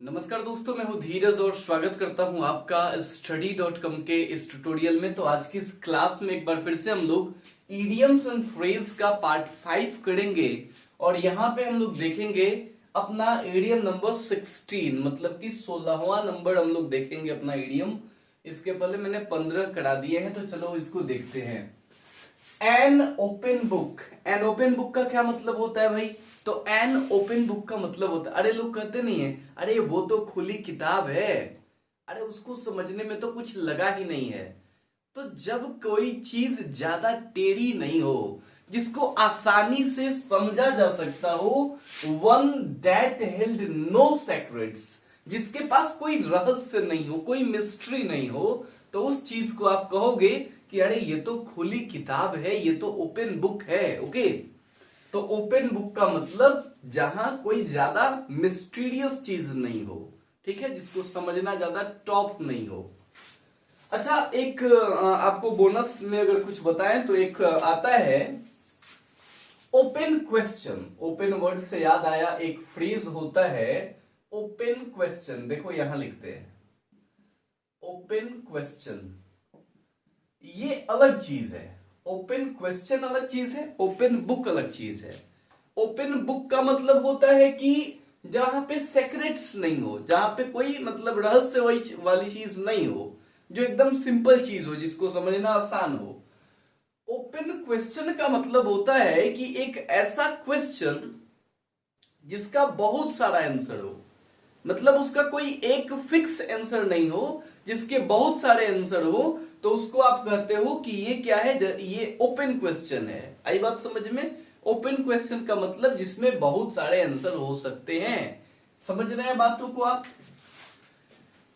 नमस्कार दोस्तों, मैं हूं धीरज और स्वागत करता हूं आपका study.com के इस ट्यूटोरियल में। तो आज की इस क्लास में एक बार फिर से हम लोग इडियम्स एंड फ्रेज का पार्ट 5 करेंगे और यहाँ पे हम लोग देखेंगे अपना इडियम नंबर 16, मतलब कि 16वां नंबर हम लोग देखेंगे अपना इडियम। इसके पहले मैंने 15 करा दिए हैं, तो चलो इसको देखते हैं। An open book, an open book का क्या मतलब होता है भाई? तो एन ओपन बुक का मतलब होता है, अरे लोग कहते नहीं है, अरे वो तो खुली किताब है, अरे उसको समझने में तो कुछ लगा ही नहीं है। तो जब कोई चीज ज्यादा टेढ़ी नहीं हो, जिसको आसानी से समझा जा सकता हो, one that held no secrets, जिसके पास कोई रहस्य नहीं हो, कोई मिस्ट्री नहीं हो, तो उस चीज को आप कहोगे कि अरे ये तो खुली किताब है, ये तो ओपन बुक है। ओके, तो ओपन बुक का मतलब जहां कोई ज्यादा मिस्टीरियस चीज नहीं हो, ठीक है, जिसको समझना ज्यादा टॉप नहीं हो। अच्छा, एक आपको बोनस में अगर कुछ बताएं तो एक आता है ओपन क्वेश्चन। ओपन वर्ड से याद आया, एक फ्रेज होता है ओपन क्वेश्चन। देखो यहां लिखते हैं ओपन क्वेश्चन, ये अलग चीज है। ओपन क्वेश्चन अलग चीज है, ओपन बुक अलग चीज है। ओपन बुक का मतलब होता है कि जहां पे सेक्रेट्स नहीं हो, जहां पे कोई मतलब रहस्य वाली चीज नहीं हो, जो एकदम सिंपल चीज हो, जिसको समझना आसान हो। ओपन क्वेश्चन का मतलब होता है कि एक ऐसा क्वेश्चन जिसका बहुत सारा आंसर हो, मतलब उसका कोई एक फिक्स आंसर नहीं हो, जिसके बहुत सारे आंसर हो, तो उसको आप कहते हो कि ये क्या है, ये ओपन क्वेश्चन है। आई बात समझ में? ओपन क्वेश्चन का मतलब जिसमें बहुत सारे आंसर हो सकते हैं। समझ रहे हैं बातों को आप?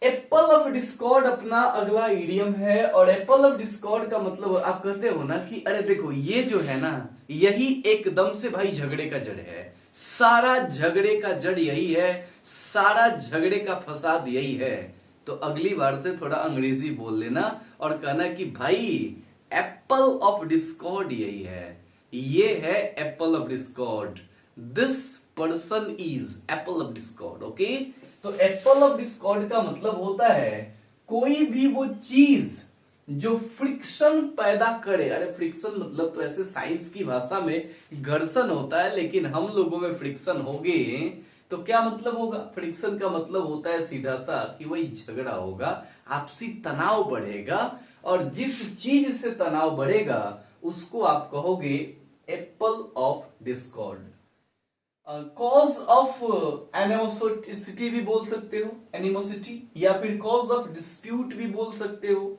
एप्पल ऑफ डिस्कॉर्ड अपना अगला इडियम है, और एप्पल ऑफ डिस्कॉर्ड का मतलब आप कहते हो ना कि अरे देखो ये जो है ना, यही एकदम से भाई झगड़े का जड़ है, सारा झगड़े का जड़ यही है, सारा झगड़े का फसाद यही है। तो अगली बार से थोड़ा अंग्रेजी बोल लेना और कहना कि भाई एप्पल ऑफ डिस्कॉर्ड यही है, ये है apple of Discord, this person is Apple of Discord. Okay, तो एप्पल ऑफ डिस्कॉर्ड का मतलब होता है कोई भी वो चीज जो फ्रिक्शन पैदा करे। अरे फ्रिक्शन मतलब तो ऐसे साइंस की भाषा में घर्षण होता है, लेकिन हम लोगों में फ्रिक्शन होगे तो क्या मतलब होगा? फ्रिक्शन का मतलब होता है सीधा सा कि वही झगड़ा होगा, आपसी तनाव बढ़ेगा, और जिस चीज से तनाव बढ़ेगा उसको आप कहोगे Apple of Discord. Cause of animosity भी बोल सकते हो, एनिमोसिटी, या फिर कॉज ऑफ डिस्प्यूट भी बोल सकते हो।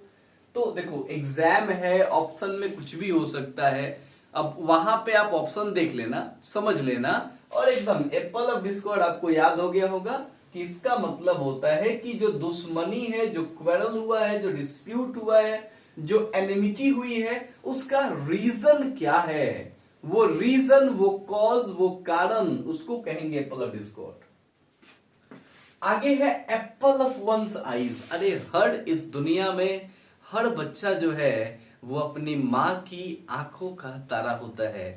तो देखो एग्जाम है, ऑप्शन में कुछ भी हो सकता है। अब वहां पे आप ऑप्शन देख लेना, समझ लेना, और एकदम एप्पल ऑफ डिस्कॉर्ड आपको याद हो गया होगा कि इसका मतलब होता है कि जो दुश्मनी है, जो क्वेरल हुआ है, जो डिस्प्यूट हुआ है, जो एनिमिटी हुई है, उसका रीजन क्या है, वो रीजन, वो कॉज, वो कारण, उसको कहेंगे एप्पल ऑफ डिस्कॉर्ड। आगे है एप्पल ऑफ वंस आईज। अरे हर इस दुनिया में हर बच्चा जो है वो अपनी माँ की आंखों का तारा होता है।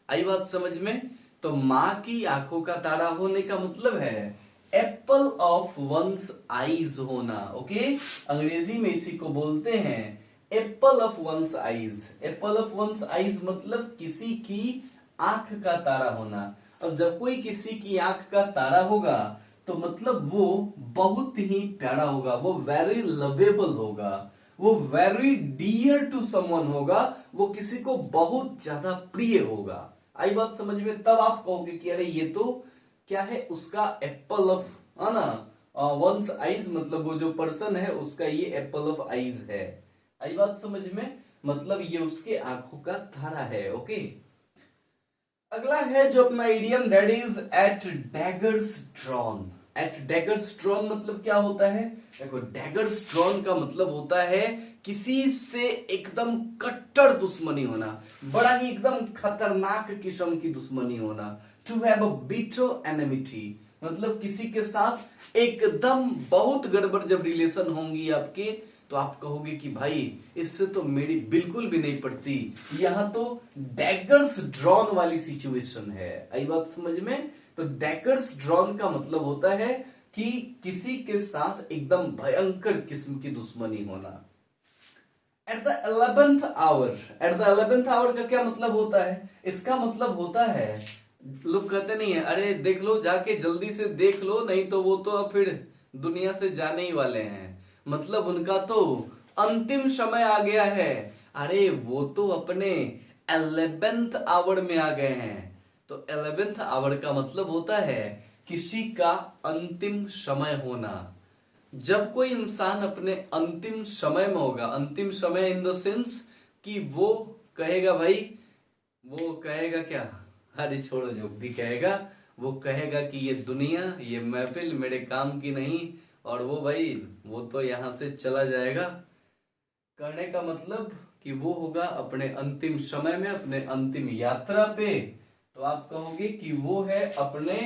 आई बात समझ में? तो माँ की आंखों का तारा होने का मतलब है एप्पल ऑफ वंस आईज होना। ओके, अंग्रेजी में इसी को बोलते हैं apple of one's eyes. Apple of one's eyes मतलब किसी की आंख का तारा होना। अब जब कोई किसी की आंख का तारा होगा तो मतलब वो बहुत ही प्यारा होगा, वो वेरी लवेबल होगा, वो वेरी डियर टू समवन होगा, वो किसी को बहुत ज्यादा प्रिय होगा। आई बात समझ में? तब आप कहोगे कि अरे ये तो क्या है, उसका एप्पल ऑफ, है ना, वंस आईज, मतलब वो जो पर्सन है उसका ये एप्पल ऑफ आईज है। आई बात समझ में? मतलब ये उसके आंखों का तारा है। ओके, अगला है जो अपना idiom, that is at daggers drawn. At daggers drawn मतलब क्या होता है? देखो डैगर्स ड्रॉन का मतलब होता है किसी से एकदम कट्टर दुश्मनी होना, बड़ा ही एकदम खतरनाक किस्म की दुश्मनी होना। To have a bitter enmity, मतलब किसी के साथ एकदम बहुत गड़बड़ जब रिलेशन होंगी आपके, तो आप कहोगे कि भाई इससे तो मेरी बिल्कुल भी नहीं पड़ती। यहां तो डैगर्स ड्रॉन वाली सिचुएशन है। आई बात समझ में? तो डैगर्स ड्रॉन का मतलब होता है कि किसी के साथ एकदम भयंकर किस्म की दुश्मनी होना। At the 11th hour, at the 11th hour का क्या मतलब होता है? इसका मतलब होता है, लोग कहते नहीं है अरे देख लो जाके जल्दी से देख लो, नहीं तो वो तो अब फिर दुनिया से जाने ही वाले हैं, मतलब उनका तो अंतिम समय आ गया है। अरे वो तो अपने 11th आवर में आ गए हैं। तो 11th आवर का मतलब होता है किसी का अंतिम समय होना। जब कोई इंसान अपने अंतिम समय में होगा, अंतिम समय इन द सेंस कि वो कहेगा भाई, वो कहेगा क्या, अरे छोड़ो जो भी कहेगा, वो कहेगा कि ये दुनिया, ये महफिल मेरे काम की नहीं, और वो भाई वो तो यहां से चला जाएगा। कहने का मतलब कि वो होगा अपने अंतिम समय में, अपने अंतिम यात्रा पे। तो आप कहोगे कि वो है अपने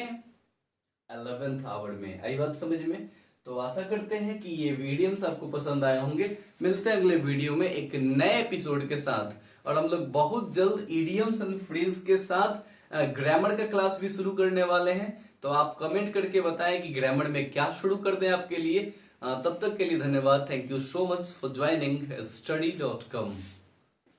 11th आवर में। आई बात समझ में? तो आशा करते हैं कि ये वीडियोस आपको पसंद आए होंगे। मिलते हैं अगले वीडियो में एक नए एपिसोड के साथ, और हम लोग बहुत जल्द इडियम्स एंड फ्रेज के साथ ग्रामर का क्लास भी शुरू करने वाले हैं। तो आप कमेंट करके बताएं कि ग्रामर में क्या शुरू कर दें आपके लिए। तब तक के लिए धन्यवाद। Thank you so much for joining study.com।